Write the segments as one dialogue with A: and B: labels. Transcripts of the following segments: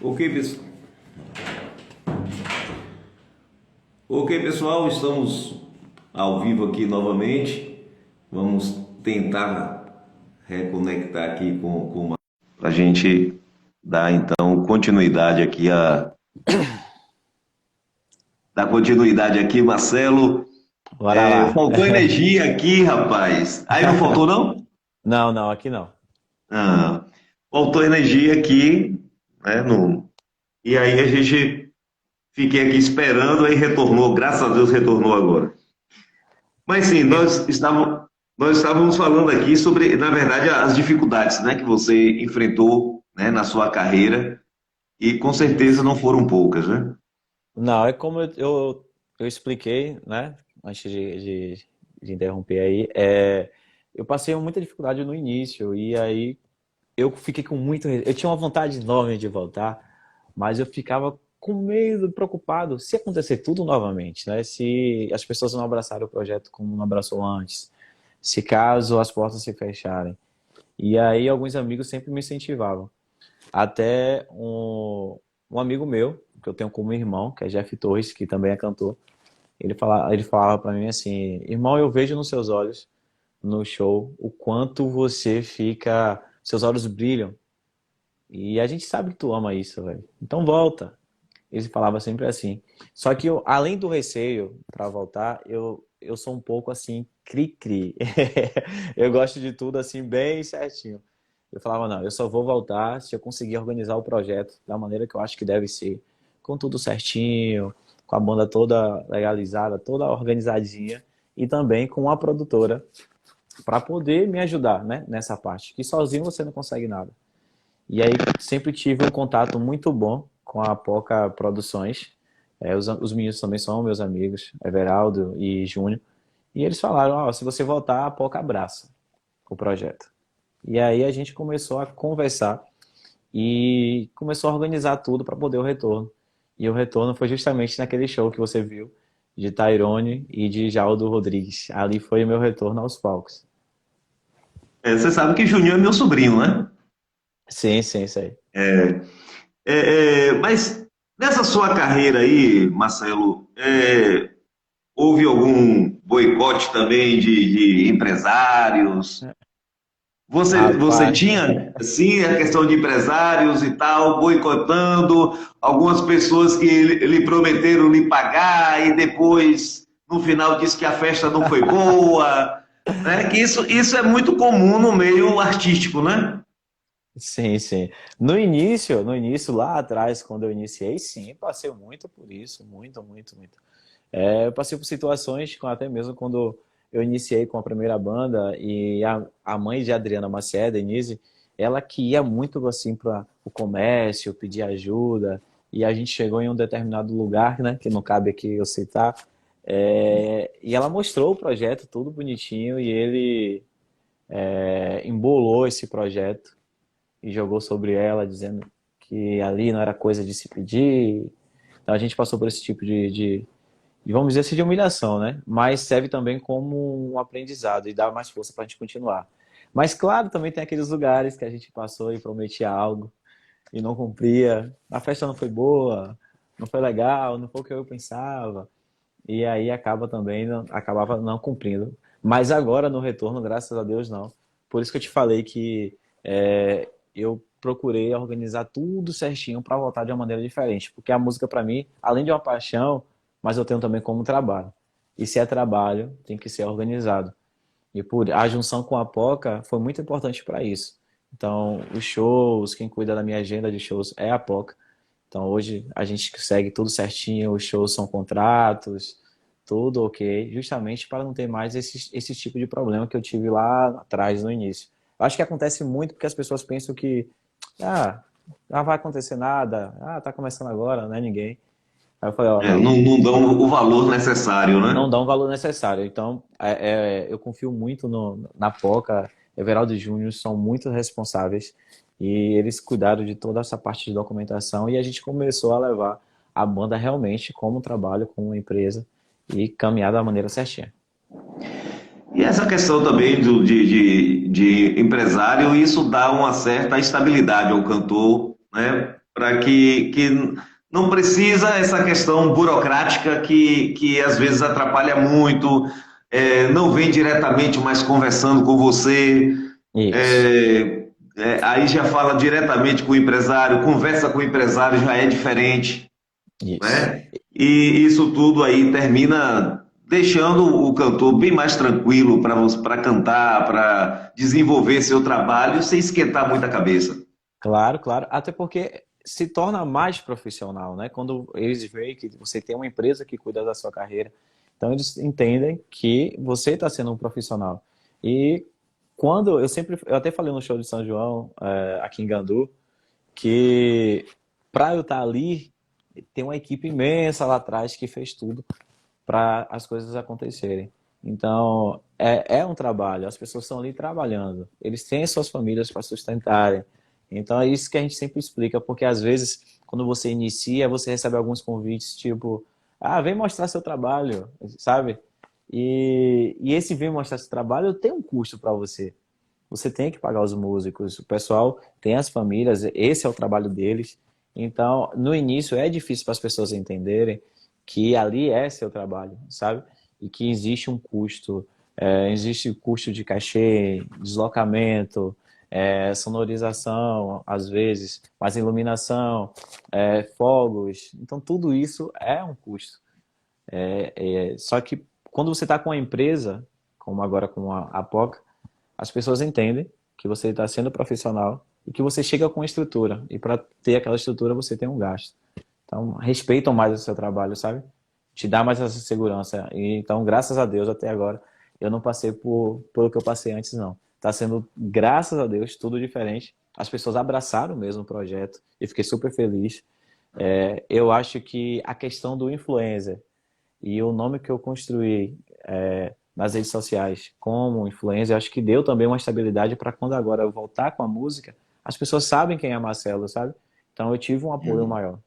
A: Ok, ok, pessoal, estamos ao vivo aqui novamente. Vamos tentar reconectar aqui com para a gente dar então continuidade aqui dar continuidade aqui, Marcelo.
B: Bora lá.
A: Faltou energia aqui, rapaz. Aí não faltou, não?
B: Não, não, aqui não.
A: Ah, faltou energia aqui, né? E aí a gente fiquei aqui esperando, aí retornou, graças a Deus retornou agora. Mas sim, nós estávamos falando aqui sobre, na verdade, as dificuldades, né, que você enfrentou, né, na sua carreira, e com certeza não foram poucas, né?
B: Não, é como eu expliquei, né? Antes de interromper aí, eu passei muita dificuldade no início, e aí eu fiquei com muito. Eu tinha uma vontade enorme de voltar, mas eu ficava com medo, preocupado se acontecer tudo novamente, né? Se as pessoas não abraçarem o projeto como não abraçou antes, se caso as portas se fecharem. E aí alguns amigos sempre me incentivavam. Até um amigo meu, que eu tenho como irmão, que é Jeff Torres, que também é cantor, ele falava para mim assim: irmão, eu vejo nos seus olhos, no show, o quanto você fica. Seus olhos brilham. E a gente sabe que tu ama isso, velho. Então volta. Ele falava sempre assim. Só que eu, além do receio para voltar, eu sou um pouco assim, cri-cri. Eu gosto de tudo assim, bem certinho. Eu falava, não, eu só vou voltar se eu conseguir organizar o projeto da maneira que eu acho que deve ser. Com tudo certinho, com a banda toda legalizada, toda organizadinha. E também com uma produtora para poder me ajudar, né, nessa parte. Que sozinho você não consegue nada. E aí sempre tive um contato muito bom com a Poca Produções. Os meninos também são meus amigos, Everaldo e Júnior. E eles falaram, ó, se você voltar, a Poca abraça o projeto. E aí a gente começou a conversar e começou a organizar tudo para poder o retorno. E o retorno foi justamente naquele show que você viu, de Tairone e de Jaldo Rodrigues. Ali foi o meu retorno aos palcos.
A: Você sabe que Juninho é meu sobrinho, né?
B: Sim, sim, isso aí.
A: Mas nessa sua carreira aí, Marcelo, houve algum boicote também de empresários? Você
B: Rapaz,
A: tinha, sim, a questão de empresários e tal, boicotando, algumas pessoas que lhe prometeram lhe pagar e depois, no final, disse que a festa não foi boa, né? Que isso é muito comum no meio artístico, né?
B: sim, sim. No início, lá atrás, quando eu iniciei, sim, passei muito por isso, muito, muito, muito. Eu passei por situações, até mesmo quando eu iniciei com a primeira banda, e a mãe de Adriana Maciel, Denise, ela que ia muito assim para o comércio, pedir ajuda, e a gente chegou em um determinado lugar, né, que não cabe aqui eu citar, e ela mostrou o projeto, tudo bonitinho, e ele embolou esse projeto e jogou sobre ela, dizendo que ali não era coisa de se pedir. Então a gente passou por esse tipo vamos dizer assim, de humilhação, né? Mas serve também como um aprendizado e dá mais força para a gente continuar. Mas claro, também tem aqueles lugares que a gente passou e prometia algo e não cumpria. A festa não foi boa, não foi legal, não foi o que eu pensava. E aí acabava não cumprindo. Mas agora no retorno, graças a Deus, não. Por isso que eu te falei que eu procurei organizar tudo certinho para voltar de uma maneira diferente. Porque a música, para mim, além de uma paixão, mas eu tenho também como trabalho. E se é trabalho, tem que ser organizado. E por a junção com a Poca foi muito importante para isso. Então, os shows, quem cuida da minha agenda de shows é a Poca. Então, hoje a gente segue tudo certinho, os shows são contratos, tudo ok, justamente para não ter mais esse tipo de problema que eu tive lá atrás, no início. Eu acho que acontece muito porque as pessoas pensam que, ah, não vai acontecer nada, tá começando agora, não é ninguém. Aí eu falei, ó, não,
A: Não dão o valor necessário,
B: não
A: né?
B: dá um valor necessário. Então, eu confio muito na Poca, Everaldo e Júnior são muito responsáveis e eles cuidaram de toda essa parte de documentação e a gente começou a levar a banda realmente como um trabalho, como uma empresa e caminhar da maneira certinha.
A: E essa questão também de empresário, isso dá uma certa estabilidade ao cantor, né? para que não precisa essa questão burocrática que às vezes atrapalha muito, não vem diretamente mais conversando com você,
B: Isso,
A: é, aí já fala diretamente com o empresário, conversa com o empresário já é diferente,
B: isso.
A: né? E isso tudo aí termina deixando o cantor bem mais tranquilo para cantar, para desenvolver seu trabalho sem esquentar muita cabeça.
B: Claro, claro. Até porque se torna mais profissional, né? Quando eles veem que você tem uma empresa que cuida da sua carreira, então eles entendem que você está sendo um profissional. E quando eu até falei no show de São João, aqui em Gandu, que para eu estar ali, tem uma equipe imensa lá atrás que fez tudo para as coisas acontecerem. Então, é um trabalho, as pessoas estão ali trabalhando, eles têm suas famílias para sustentarem. Então, é isso que a gente sempre explica, porque às vezes, quando você inicia, você recebe alguns convites, tipo, ah, vem mostrar seu trabalho, sabe? E esse vem mostrar seu trabalho tem um custo para você. Você tem que pagar os músicos, o pessoal tem as famílias, esse é o trabalho deles. Então, no início é difícil para as pessoas entenderem que ali é seu trabalho, sabe? E que existe um custo, existe custo de cachê, deslocamento, sonorização, às vezes, mais iluminação, fogos. Então, tudo isso é um custo. Só que quando você está com a empresa, como agora com a Poca, as pessoas entendem que você está sendo profissional e que você chega com estrutura. E para ter aquela estrutura, você tem um gasto. Então, respeitam mais o seu trabalho, sabe? Te dá mais essa segurança. E, então, graças a Deus, até agora, eu não passei pelo que eu passei antes, não. Está sendo, graças a Deus, tudo diferente. As pessoas abraçaram mesmo o projeto e fiquei super feliz. Eu acho que a questão do influencer e o nome que eu construí nas redes sociais como influencer, acho que deu também uma estabilidade para quando agora eu voltar com a música, as pessoas sabem quem é Marcelo, sabe? Então eu tive um apoio maior.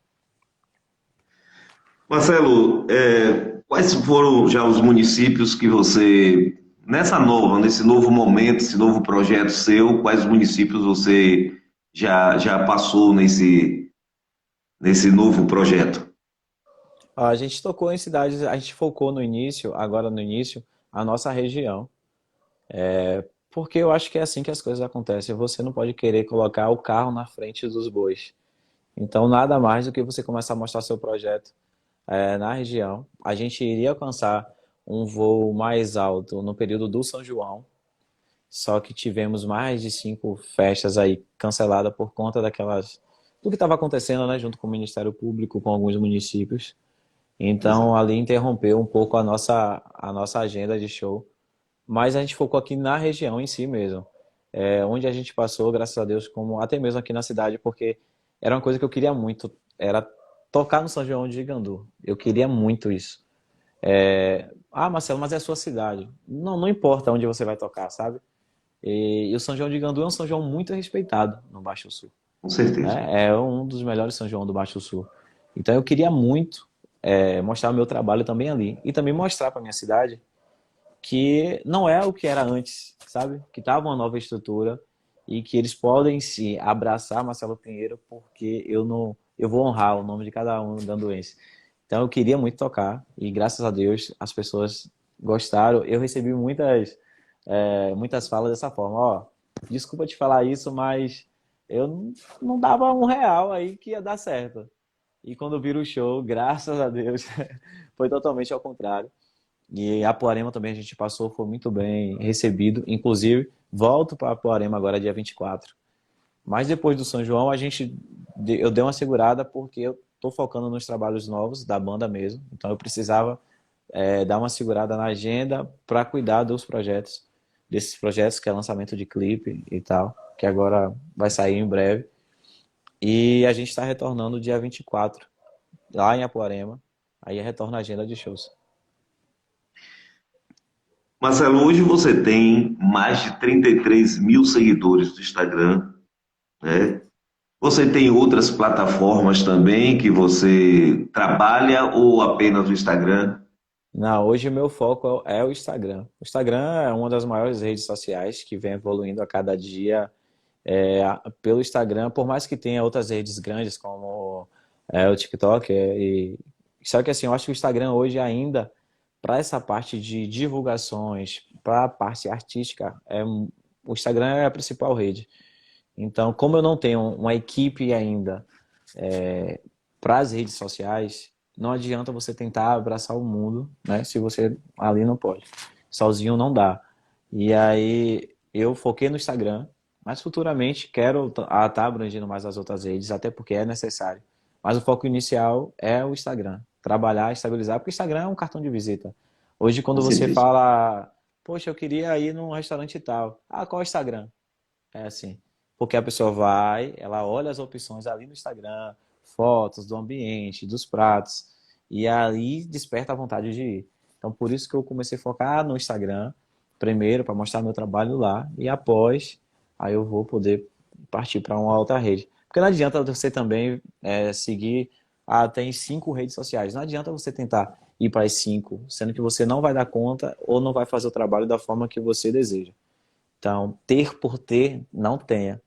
A: Marcelo, quais foram já os municípios que você, nesse novo momento, esse novo projeto seu, quais municípios você já passou nesse novo projeto?
B: A gente tocou em cidades, a gente focou no início, agora no início, a nossa região. Porque eu acho que é assim que as coisas acontecem. Você não pode querer colocar o carro na frente dos bois. Então, nada mais do que você começar a mostrar seu projeto na região. A gente iria alcançar um voo mais alto no período do São João, só que tivemos mais de 5 festas aí canceladas por conta do que estava acontecendo, né, junto com o Ministério Público, com alguns municípios. Então,
A: Exato.
B: ali interrompeu um pouco a nossa agenda de show, mas a gente focou aqui na região em si mesmo. Onde a gente passou, graças a Deus, como até mesmo aqui na cidade, porque era uma coisa que eu queria muito, era tocar no São João de Igandu. Eu queria muito isso. Marcelo, mas é a sua cidade. Não, não importa onde você vai tocar, sabe? E o São João de Igandu é um São João muito respeitado no Baixo Sul,
A: Com certeza.
B: né? É um dos melhores São João do Baixo Sul. Então eu queria muito mostrar o meu trabalho também ali. E também mostrar para minha cidade que não é o que era antes, sabe? Que estava uma nova estrutura e que eles podem se abraçar Marcelo Pinheiro porque eu vou honrar o nome de cada um ganduense. Então eu queria muito tocar e graças a Deus as pessoas gostaram. Eu recebi muitas falas dessa forma, ó, desculpa te falar isso, mas eu não dava R$ 1 aí que ia dar certo. E quando vira o show, graças a Deus, foi totalmente ao contrário. E Apuarema também a gente passou, foi muito bem recebido. Inclusive, volto para Apuarema agora dia 24. Mas depois do São João, eu dei uma segurada porque eu tô focando nos trabalhos novos da banda mesmo. Então eu precisava dar uma segurada na agenda para cuidar desses projetos que é lançamento de clipe e tal, que agora vai sair em breve. E a gente está retornando dia 24 lá em Apuarema. Aí retorna a agenda de shows.
A: Marcelo, hoje você tem mais de 33 mil seguidores do Instagram, né? Você tem outras plataformas também que você trabalha ou apenas o Instagram?
B: Não, hoje o meu foco é o Instagram. O Instagram é uma das maiores redes sociais que vem evoluindo a cada dia pelo Instagram, por mais que tenha outras redes grandes como o TikTok, só que assim, eu acho que o Instagram hoje ainda, para essa parte de divulgações, para a parte artística, o Instagram é a principal rede. Então, como eu não tenho uma equipe ainda para as redes sociais, não adianta você tentar abraçar o mundo, né? Se você ali não pode. Sozinho não dá. E aí eu foquei no Instagram, mas futuramente quero estar abrangendo mais as outras redes, até porque é necessário. Mas o foco inicial é o Instagram. Trabalhar, estabilizar, porque o Instagram é um cartão de visita. Hoje,
A: Com
B: quando você
A: certeza.
B: fala, poxa, eu queria ir num restaurante e tal. Ah, qual é o Instagram? É assim. Porque a pessoa vai, ela olha as opções ali no Instagram, fotos do ambiente, dos pratos, e aí desperta a vontade de ir. Então, por isso que eu comecei a focar no Instagram, primeiro, para mostrar meu trabalho lá, e após, aí eu vou poder partir para uma outra rede. Porque não adianta você também seguir, tem 5 redes sociais. Não adianta você tentar ir para as 5, sendo que você não vai dar conta ou não vai fazer o trabalho da forma que você deseja. Então, ter por ter, não tenha.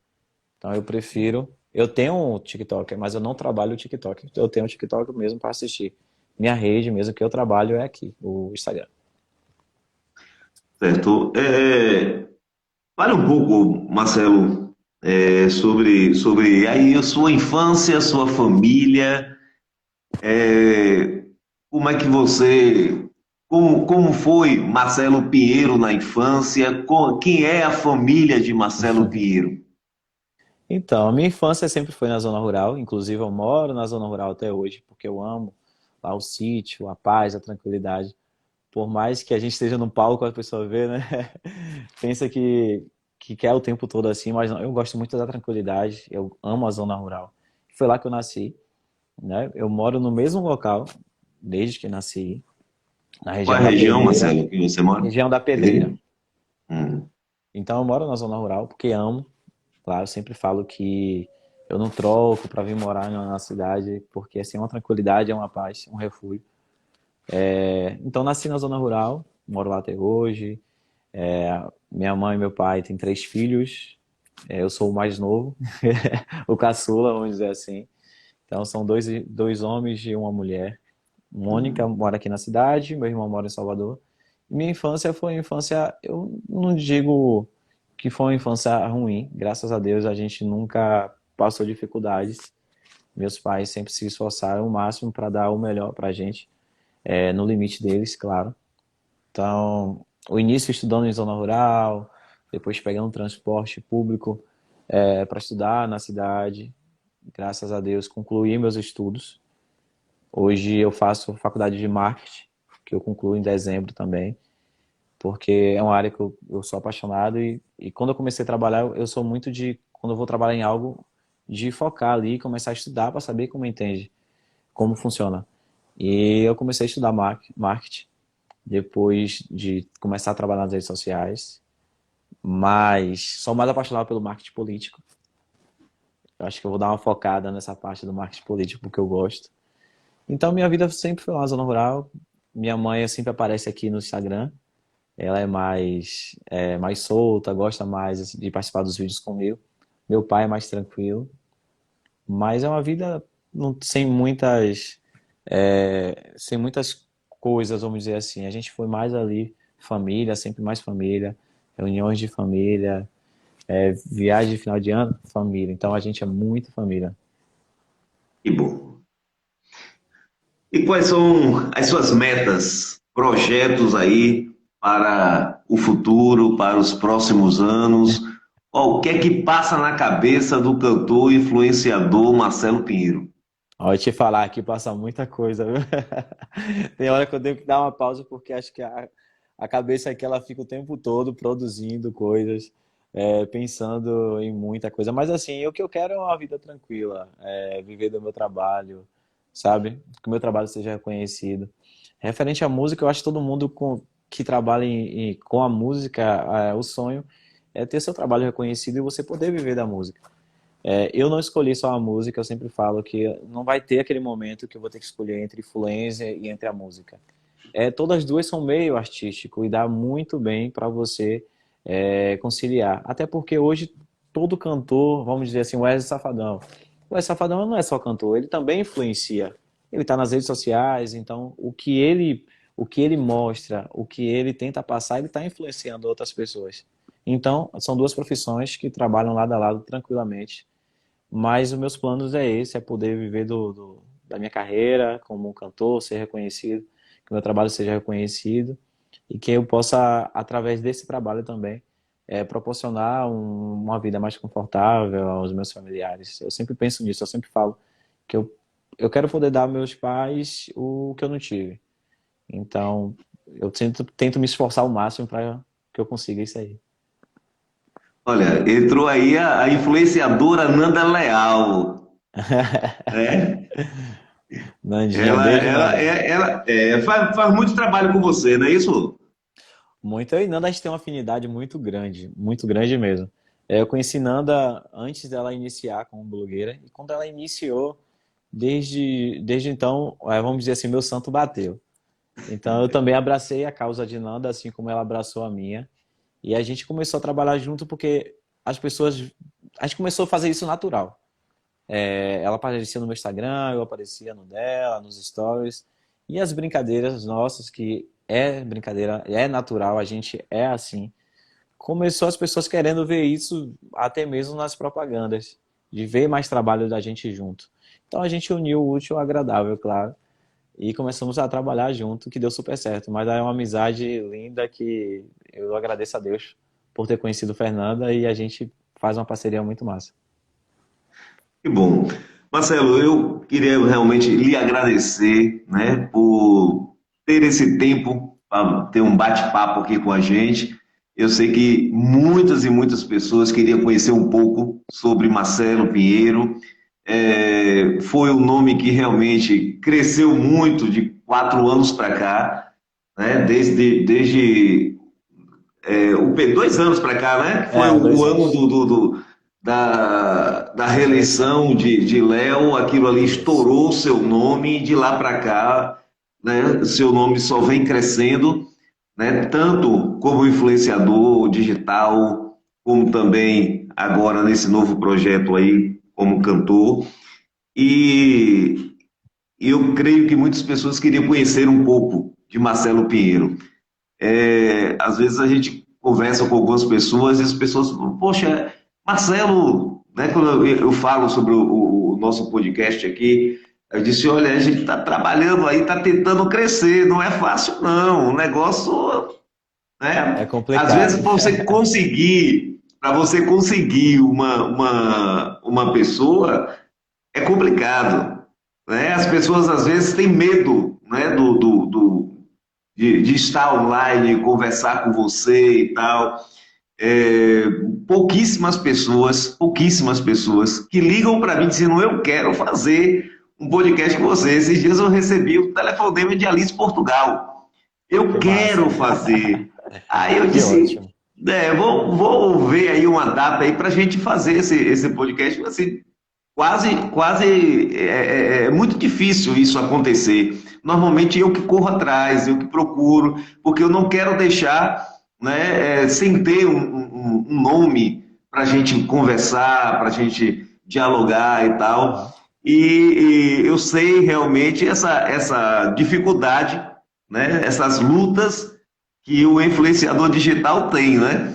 B: Então, eu prefiro. Eu tenho um TikTok, mas eu não trabalho o TikTok. Eu tenho o TikTok mesmo para assistir. Minha rede mesmo que eu trabalho é aqui, o Instagram.
A: Certo. Fale um pouco, Marcelo, sobre aí a sua infância, a sua família, como é que você, como foi Marcelo Pinheiro na infância, quem é a família de Marcelo Pinheiro?
B: Então, a minha infância sempre foi na zona rural. Inclusive, eu moro na zona rural até hoje, porque eu amo lá o sítio, a paz, a tranquilidade. Por mais que a gente esteja no palco, a pessoa vê, né? Pensa que quer o tempo todo assim, mas não, eu gosto muito da tranquilidade. Eu amo a zona rural. Foi lá que eu nasci, né? Eu moro no mesmo local desde que nasci, na
A: Qual é
B: região
A: a
B: da
A: região,
B: Pedreira.
A: Marcelo, que você mora?
B: Região da Pedreira.
A: Pedreira? Hum.
B: Então eu moro na zona rural porque amo. Claro, eu sempre falo que eu não troco para vir morar na cidade, porque assim é uma tranquilidade, é uma paz, um refúgio. Então nasci na zona rural, moro lá até hoje. Minha mãe e meu pai têm 3 filhos. Eu sou o mais novo, o caçula, vamos dizer assim. Então são dois homens e uma mulher. Mônica
A: Hum.
B: mora aqui na cidade, meu irmão mora em Salvador. Minha infância foi uma infância, eu não digo que foi uma infância ruim, graças a Deus a gente nunca passou dificuldades. Meus pais sempre se esforçaram o máximo para dar o melhor para a gente, no limite deles, claro. Então, o início estudando em zona rural, depois pegando transporte público para estudar na cidade. Graças a Deus concluí meus estudos. Hoje eu faço faculdade de marketing, que eu concluo em dezembro também, porque é uma área que eu sou apaixonado e quando eu comecei a trabalhar, eu sou muito de, quando eu vou trabalhar em algo, de focar ali, começar a estudar para saber como entende, como funciona. E eu comecei a estudar marketing depois de começar a trabalhar nas redes sociais, mas sou mais apaixonado pelo marketing político. Eu acho que eu vou dar uma focada nessa parte do marketing político porque eu gosto. Então minha vida sempre foi na zona rural. Minha mãe sempre aparece aqui no Instagram. Ela mais solta, gosta mais assim, de participar dos vídeos comigo. Meu pai é mais tranquilo, mas é uma vida sem muitas coisas, vamos dizer assim. A gente foi mais ali, família, sempre mais família, reuniões de família, viagem de final de ano, família. Então a gente é muito família.
A: Que bom. E quais são as suas metas, projetos aí para o futuro, para os próximos anos? O que é que passa na cabeça do cantor e influenciador Marcelo Pinheiro?
B: Ó, eu te falar aqui passa muita coisa, viu? Tem hora que eu tenho que dar uma pausa porque acho que a cabeça aqui ela fica o tempo todo produzindo coisas, pensando em muita coisa. Mas assim, o que eu quero é uma vida tranquila, viver do meu trabalho, sabe? Que o meu trabalho seja reconhecido. Referente à música, eu acho que todo mundo que trabalha com a música, o sonho é ter seu trabalho reconhecido e você poder viver da música. Eu não escolhi só a música, eu sempre falo que não vai ter aquele momento que eu vou ter que escolher entre influência e entre a música. Todas as duas são meio artístico e dá muito bem para você conciliar. Até porque hoje todo cantor, vamos dizer assim, o Wesley Safadão. O Wesley Safadão não é só cantor, ele também influencia. Ele está nas redes sociais, então o que ele mostra, o que ele tenta passar, ele está influenciando outras pessoas. Então, são duas profissões que trabalham lado a lado tranquilamente. Mas os meus planos é esse, é poder viver da minha carreira como um cantor, ser reconhecido, que o meu trabalho seja reconhecido e que eu possa, através desse trabalho também, proporcionar uma vida mais confortável aos meus familiares. Eu sempre penso nisso, eu sempre falo que eu quero poder dar aos meus pais o que eu não tive. Então, eu tento me esforçar ao máximo para que eu consiga isso aí.
A: Olha, entrou aí a influenciadora Nanda Leal, né?
B: Nandinha,
A: Ela,
B: beijo,
A: ela,
B: Nanda.
A: é- ela é, faz muito trabalho com você, não é isso?
B: Muito. Eu e Nanda, a gente tem uma afinidade muito grande mesmo. Eu conheci Nanda antes dela iniciar como blogueira, e quando ela iniciou, desde então, vamos dizer assim, meu santo bateu. Então eu também abracei a causa de Nanda, assim como ela abraçou a minha, e a gente começou a trabalhar junto porque as pessoas, a gente começou a fazer isso natural. Ela aparecia no meu Instagram, eu aparecia no dela, nos stories. E as brincadeiras nossas, que é brincadeira, é natural, a gente é assim. Começou as pessoas querendo ver isso até mesmo nas propagandas, de ver mais trabalho da gente junto. Então a gente uniu o útil ao agradável, claro, e começamos a trabalhar junto, que deu super certo. Mas é uma amizade linda que eu agradeço a Deus por ter conhecido Fernanda e a gente faz uma parceria muito massa.
A: Que bom. Marcelo, eu queria realmente lhe agradecer, né, por ter esse tempo para ter um bate-papo aqui com a gente. Eu sei que muitas e muitas pessoas queriam conhecer um pouco sobre Marcelo Pinheiro. Foi um nome que realmente cresceu muito de 4 anos para cá, né? Desde 2 anos para cá, né? Foi
B: É,
A: o
B: dois
A: ano
B: anos.
A: da
B: Da reeleição.
A: reeleição de Léo, aquilo ali
B: Isso.
A: estourou seu nome, e de lá para cá, né? Seu nome só vem crescendo, né? Tanto como influenciador digital, como também agora nesse novo projeto aí como cantor. E eu creio que muitas pessoas queriam conhecer um pouco de Marcelo Pinheiro. Às vezes a gente conversa com algumas pessoas e as pessoas falam, poxa, Marcelo, né, quando eu falo sobre o nosso podcast aqui, eu disse, olha, a gente está trabalhando aí, está tentando crescer, não é fácil não, o negócio,
B: É
A: né, às vezes
B: complicado.
A: para você conseguir uma pessoa, é complicado, né? As pessoas às vezes têm medo, né, de estar online, conversar com você e tal. É, pouquíssimas pessoas que ligam para mim dizendo eu quero fazer um podcast com você. Esses dias eu recebi o telefonema de Alice Portugal. Eu
B: Que massa.
A: quero fazer. Aí eu
B: Que
A: disse,
B: ótimo.
A: vou ver aí uma data aí para a gente fazer esse podcast. Assim, quase é muito difícil isso acontecer. Normalmente eu que corro atrás, eu que procuro, porque eu não quero deixar, né, sem ter um nome para a gente conversar, para a gente dialogar e tal.
B: Aham.
A: E eu sei realmente essa dificuldade, né, essas lutas que o influenciador digital tem, né?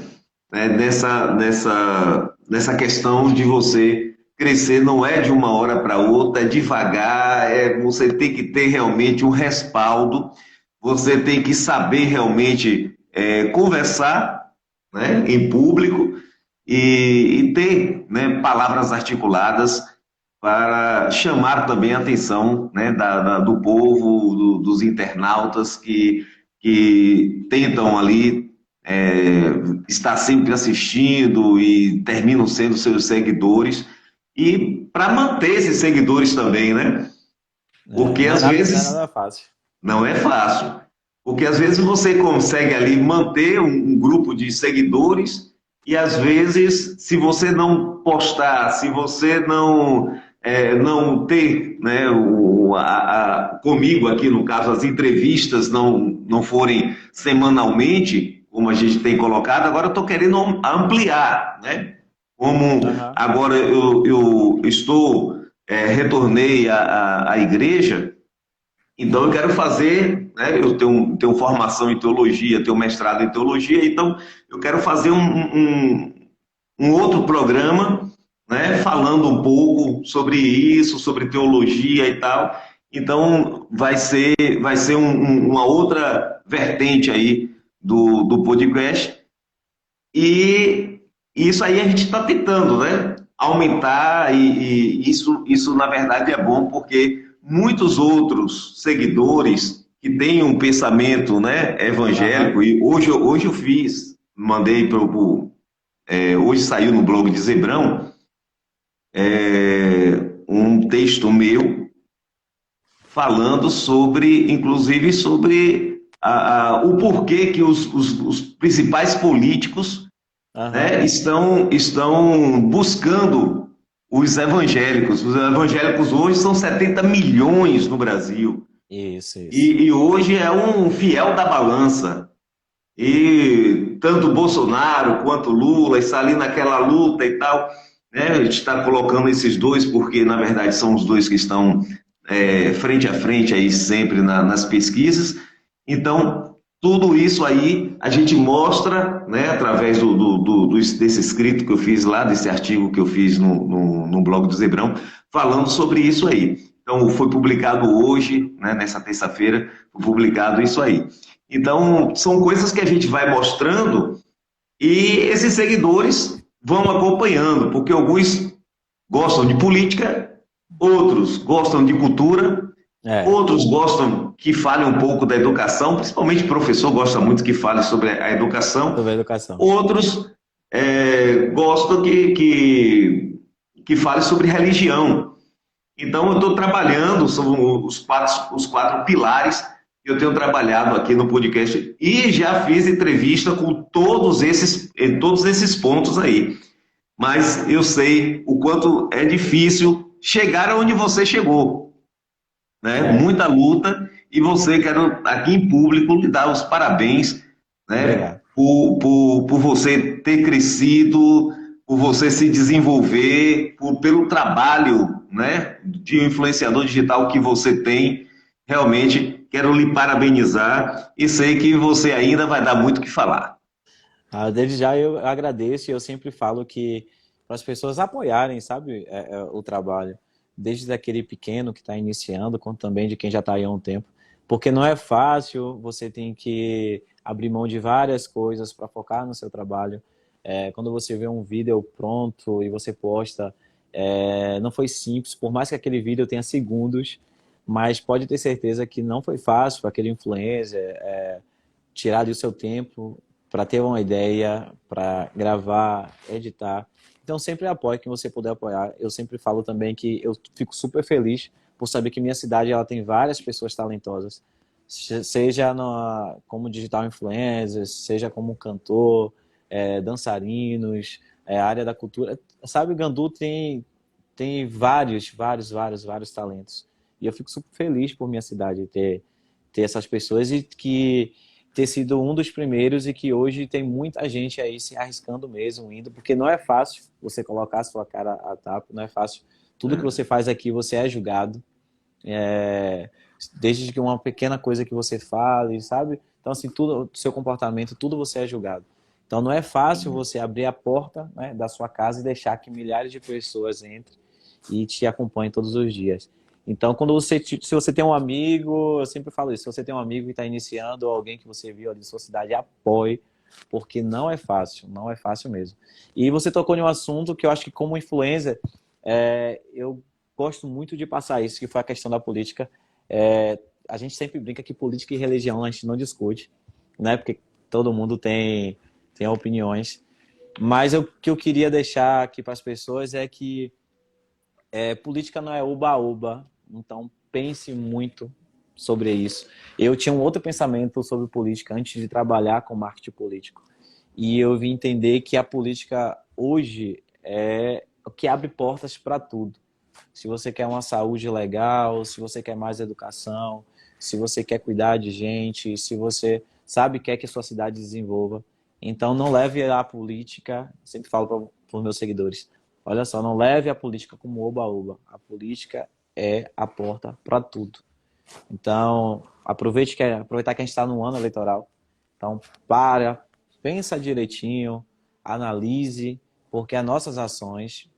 A: Nessa questão de você crescer não é de uma hora para outra, é devagar, você tem que ter realmente um respaldo, você tem que saber realmente conversar, né, em público e ter, né, palavras articuladas para chamar também a atenção, né, do povo, dos internautas que tentam ali é, estar sempre assistindo e terminam sendo seus seguidores, e para manter esses seguidores também, né? Porque às
B: Não é
A: vezes
B: nada fácil.
A: não é fácil. Porque às vezes você consegue ali manter um grupo de seguidores e às vezes, se você não postar, se você não ter, né, comigo aqui no caso, as entrevistas não forem semanalmente, como a gente tem colocado, agora eu estou querendo ampliar, né? Como
B: Aham.
A: agora eu estou, retornei à igreja, então eu quero fazer, né, eu tenho formação em teologia, tenho mestrado em teologia, então eu quero fazer um outro programa, né, falando um pouco sobre isso, sobre teologia e tal. Então vai ser uma outra vertente aí do podcast. E isso aí a gente está tentando, né? Aumentar, e isso na verdade é bom, porque muitos outros seguidores que têm um pensamento, né,
B: Aham.
A: evangélico, e hoje eu fiz, mandei para hoje saiu no blog de Zebrão, um texto meu falando sobre, inclusive sobre o porquê que os principais políticos,
B: Aham.
A: né, estão buscando os evangélicos. Os evangélicos hoje são 70 milhões no Brasil.
B: Isso, isso.
A: E hoje é um fiel da balança. E tanto Bolsonaro quanto Lula está ali naquela luta e tal. Né? A gente está colocando esses dois porque, na verdade, são os dois que estão frente a frente aí sempre nas pesquisas. Então, tudo isso aí a gente mostra, né, através desse escrito que eu fiz lá, desse artigo que eu fiz no blog do Zebrão, falando sobre isso aí. Então, foi publicado hoje, né, nessa terça-feira, foi publicado isso aí. Então, são coisas que a gente vai mostrando e esses seguidores vão acompanhando, porque alguns gostam de política, outros gostam de cultura,
B: É,
A: outros gostam que fale um pouco da educação, principalmente o professor gosta muito que fale sobre a educação,
B: sobre a educação.
A: outros gostam que fale sobre religião. Então, eu estou trabalhando sobre os quatro pilares que eu tenho trabalhado aqui no podcast e já fiz entrevista com todos esses pontos aí. Mas eu sei o quanto é difícil chegar onde você chegou, né?
B: É,
A: Muita luta e você, quero aqui em público lhe dar os parabéns, né?
B: obrigado.
A: Por você ter crescido, por você se desenvolver, pelo trabalho, né, de influenciador digital que você tem. Realmente quero lhe parabenizar e sei que você ainda vai dar muito o que falar.
B: Desde já eu agradeço e eu sempre falo que para as pessoas apoiarem, sabe, o trabalho, desde aquele pequeno que está iniciando, quanto também de quem já está aí há um tempo, porque não é fácil, você tem que abrir mão de várias coisas para focar no seu trabalho. Quando você vê um vídeo pronto e você posta, não foi simples, por mais que aquele vídeo tenha segundos, mas pode ter certeza que não foi fácil para aquele influencer tirar ali o seu tempo para ter uma ideia, para gravar, editar. Então, sempre apoie quem você puder apoiar. Eu sempre falo também que eu fico super feliz por saber que minha cidade ela tem várias pessoas talentosas, seja como digital influencer, seja como cantor, dançarinos, área da cultura. Sabe, Gandu tem vários talentos. E eu fico super feliz por minha cidade ter essas pessoas e que ter sido um dos primeiros e que hoje tem muita gente aí se arriscando mesmo, indo, porque não é fácil você colocar a sua cara a tapa, não é fácil. Tudo que você faz aqui, você é julgado, é, desde que uma pequena coisa que você fale, sabe? Então, assim, tudo, seu comportamento, tudo você é julgado. Então, não é fácil você abrir a porta, né, da sua casa e deixar que milhares de pessoas entrem e te acompanhem todos os dias. Então, se você tem um amigo, eu sempre falo isso, se você tem um amigo que está iniciando ou alguém que você viu ali na sua cidade, apoie, porque não é fácil, não é fácil mesmo. E você tocou em um assunto que eu acho que como influencer, eu gosto muito de passar isso, que foi a questão da política. A gente sempre brinca que política e religião a gente não discute, né? Porque todo mundo tem opiniões. Mas o que eu queria deixar aqui para as pessoas é que política não é oba-oba, então pense muito sobre isso. Eu tinha um outro pensamento sobre política antes de trabalhar com marketing político. E eu vim entender que a política hoje é o que abre portas para tudo. Se você quer uma saúde legal, se você quer mais educação, se você quer cuidar de gente, se você sabe quer que a sua cidade desenvolva. Então não leve a política, sempre falo para os meus seguidores. Olha só, não leve a política como oba-oba. A política é a porta para tudo. Então, aproveitar que a gente está no ano eleitoral. Então, pensa direitinho, analise, porque as nossas ações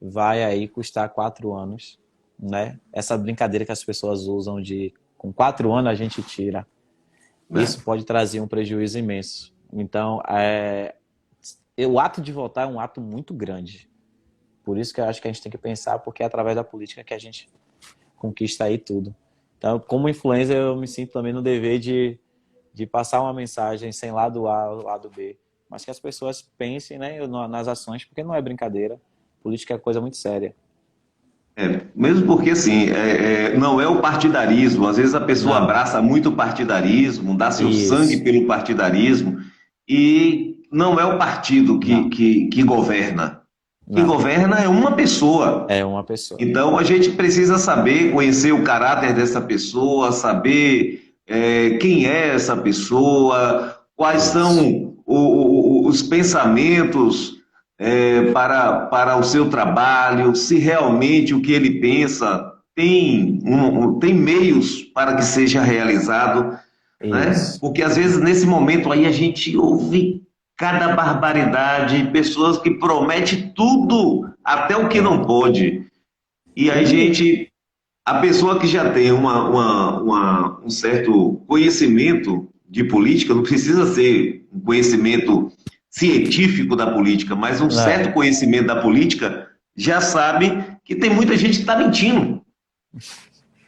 B: vai aí custar 4 anos, né? Essa brincadeira que as pessoas usam de com 4 anos a gente tira. Isso pode trazer um prejuízo imenso. Então, o ato de votar é um ato muito grande. Por isso que eu acho que a gente tem que pensar, porque é através da política que a gente conquista aí tudo. Então, como influencer, eu me sinto também no dever de passar uma mensagem sem lado A, lado B, mas que as pessoas pensem, né, nas ações, porque não é brincadeira. Política é coisa muito séria.
A: Mesmo porque, assim, não é o partidarismo. Às vezes a pessoa
B: Não.
A: abraça muito o partidarismo, dá seu sangue
B: Isso.
A: pelo partidarismo, e não é o partido
B: Não.
A: que governa. Quem
B: Não.
A: governa é uma pessoa.
B: É uma pessoa.
A: Então a gente precisa saber, conhecer o caráter dessa pessoa, saber quem é essa pessoa, quais
B: Isso.
A: são os pensamentos para o seu trabalho, se realmente o que ele pensa tem meios para que seja realizado, né?
B: Isso.
A: Porque às vezes nesse momento aí a gente ouve cada barbaridade, pessoas que prometem tudo, até o que não
B: É.
A: pode. E aí, gente, a pessoa que já tem um certo conhecimento de política, não precisa ser um conhecimento científico da política, mas um certo
B: Não.
A: conhecimento da política, já sabe que tem muita gente que está mentindo.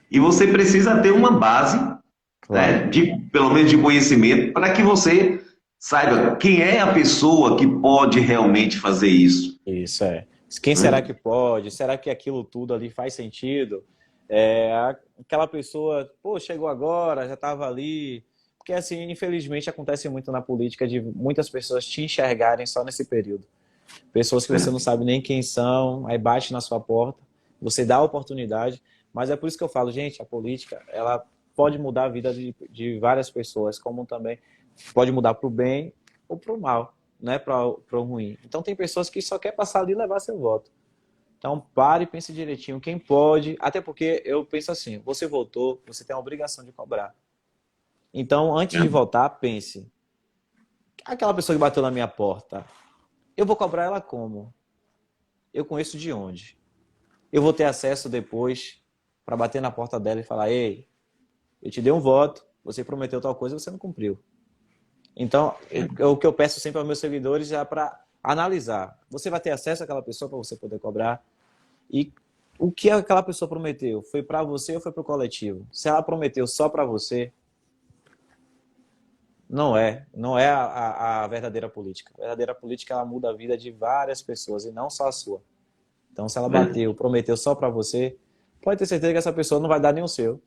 A: E você precisa ter uma base, né,
B: Claro.
A: pelo menos de conhecimento, para que você saiba quem é a pessoa que pode realmente fazer isso.
B: Isso é. Quem será
A: Né?
B: que pode? Será que aquilo tudo ali faz sentido? Aquela pessoa, pô, chegou agora, já estava ali. Porque, assim, infelizmente acontece muito na política de muitas pessoas te enxergarem só nesse período. Pessoas que você não sabe nem quem são, aí bate na sua porta, você dá a oportunidade. Mas é por isso que eu falo, gente, a política, ela pode mudar a vida de várias pessoas, como também pode mudar para o bem ou para o mal, né, para o ruim. Então tem pessoas que só quer passar ali e levar seu voto. Então pare e pense direitinho quem pode, até porque eu penso assim, você votou, você tem a obrigação de cobrar. Então antes de votar, pense, aquela pessoa que bateu na minha porta, eu vou cobrar ela como? Eu conheço de onde? Eu vou ter acesso depois para bater na porta dela e falar, ei, eu te dei um voto, você prometeu tal coisa e você não cumpriu. Então, o que eu peço sempre aos meus seguidores é para analisar. Você vai ter acesso àquela pessoa para você poder cobrar? E o que aquela pessoa prometeu? Foi para você ou foi para o coletivo? Se ela prometeu só para você, não é a verdadeira política. A verdadeira política, ela muda a vida de várias pessoas e não só a sua. Então, se ela bateu, prometeu só para você, pode ter certeza que essa pessoa não vai dar nem o seu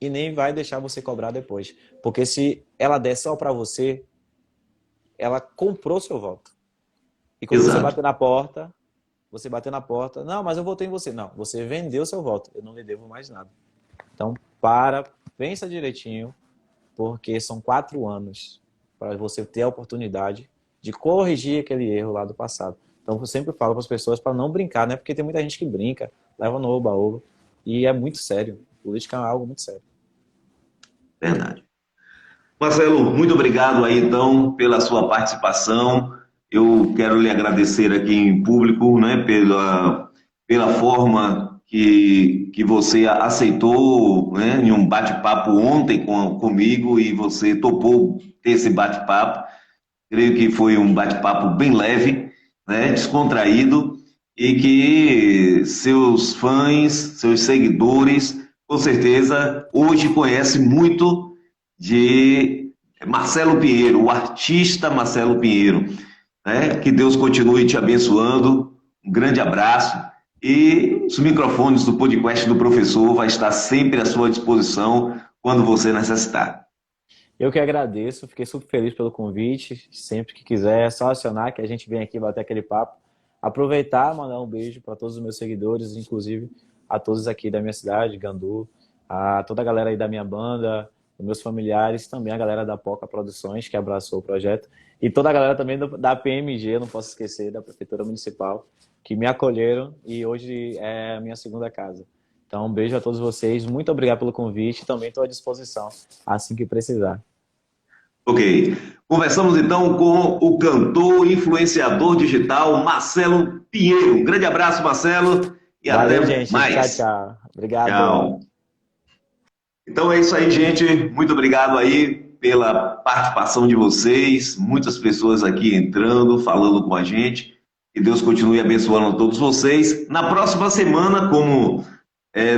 B: e nem vai deixar você cobrar depois. Porque se ela der só para você, ela comprou seu voto. E quando
A: Exato.
B: você bateu na porta, não, mas eu votei em você. Não, você vendeu seu voto, eu não lhe devo mais nada. Então, pensa direitinho, porque são 4 anos para você ter a oportunidade de corrigir aquele erro lá do passado. Então, eu sempre falo para as pessoas para não brincar, né? Porque tem muita gente que brinca, leva no oba-oba, e é muito sério. Política é algo muito sério.
A: Verdade. Marcelo, muito obrigado aí então pela sua participação. Eu quero lhe agradecer aqui em público, né, pela forma que você aceitou, né, em um bate-papo ontem comigo e você topou ter esse bate-papo. Creio que foi um bate-papo bem leve, né, descontraído e que seus fãs, seus seguidores, com certeza hoje conhecem muito de Marcelo Pinheiro, o artista Marcelo Pinheiro, né? Que Deus continue te abençoando. Um grande abraço. E os microfones do podcast do professor vai estar sempre à sua disposição quando você necessitar.
B: Eu que agradeço, fiquei super feliz pelo convite. Sempre que quiser, é só acionar que a gente vem aqui bater aquele papo. Aproveitar, mandar um beijo para todos os meus seguidores, inclusive a todos aqui da minha cidade, Gandu, a toda a galera aí da minha banda, dos meus familiares, também a galera da Poca Produções, que abraçou o projeto, e toda a galera também da PMG, eu não posso esquecer, da Prefeitura Municipal, que me acolheram e hoje é a minha segunda casa. Então, um beijo a todos vocês, muito obrigado pelo convite, também estou à disposição, assim que precisar.
A: Ok. Conversamos então com o cantor e influenciador digital Marcelo Pinheiro. Um grande abraço, Marcelo, e
B: Valeu,
A: até
B: gente. Tchau,
A: mais.
B: tchau. Obrigado.
A: Tchau. Então é isso aí, gente. Muito obrigado aí pela participação de vocês. Muitas pessoas aqui entrando, falando com a gente. Que Deus continue abençoando todos vocês. Na próxima semana, como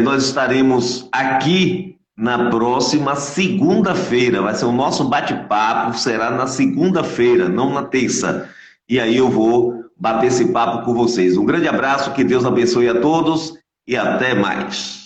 A: nós estaremos aqui na próxima segunda-feira. Vai ser o nosso bate-papo, será na segunda-feira, não na terça. E aí eu vou bater esse papo com vocês. Um grande abraço, que Deus abençoe a todos e até mais.